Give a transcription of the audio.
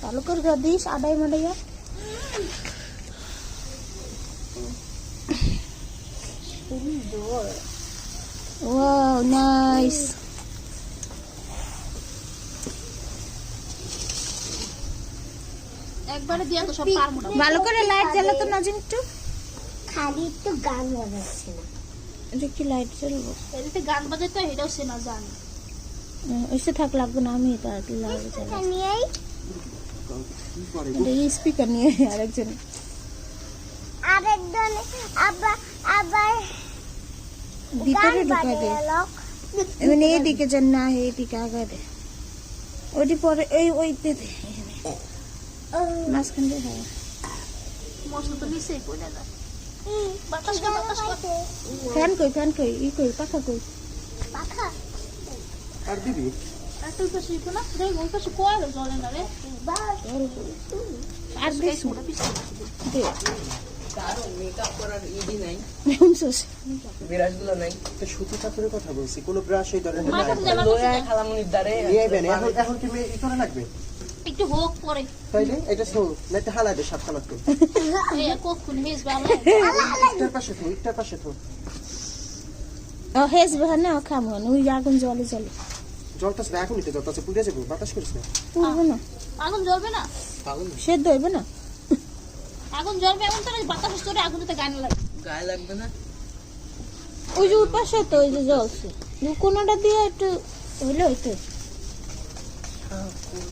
ভালো করে দিস আডাই মাডাইয়া। Wow nice. একবারে দিয়া তো সব পারবো না। ভালো করে লাইট জ্বালাতো নাজিম একটু। খালি একটু গান বাজাচ্ছে না। এটা কি লাইট জ্বালবো? এদিকে গান বাজাতে এটাও সে না জানে। ওইসে থাক লাগবে না, আমি তার লাইট জ্বালাই। নিয়েই এটা স্পিকার নিয়ে আরেকজন আরেকজন আবার ভিতরে ঢুকাই দে। এমনি এইদিকে যেন না, এইদিকে আগে দে, ওইটি পরে ওইতে দে, মাঝখান দিয়ে হয়। মশলা তো নিচেই পড়ে যায়। বাতাস কর, বাতাস কর। ফ্যান কই ই কই পাখা কই? পাখা আর দিবি একটা পাশে ইকো না, রে ওই পাশে কোয়াল জ্বলে না রে। আর বেশ ওটা পিছনে দে। কারো মেকআপ করার ইডি নাই, শুনছস? বিরাজগুলো নাই। তো সুতি কাপড়ের কথা বলছি, কোনো ব্রাশ এই ধরনের মাথাতে নাই। জামা লয়া খালামুনির দ্বারে নিয়ে আইবেন এখন কি মেয়ে ই করা লাগবে একটু হোক পরে। তাইলে এটা শো নাইতে হালাবে সাতটা লাগবে। এই কখন হেজ ভালো। একটার পাশে তো ও হেজ বহানা খামন ওই আগুন জ্বলে জ্বলে জলটা এখনই তো জলটা পুড়ে যাবো, বাতাস করিস না। পুড়বে না, আগুন জ্বলবে না, পাগল সেদ্ধ হইবে না। আগুন জ্বলবে এমন তো না বাতাস করে আগুনতে গান লাগে। গায়ে লাগবে না। ওই যে ওই পাশে তো ওই যে জ্বলছে, কোনোটা দিয়ে একটু হইলে হইতো।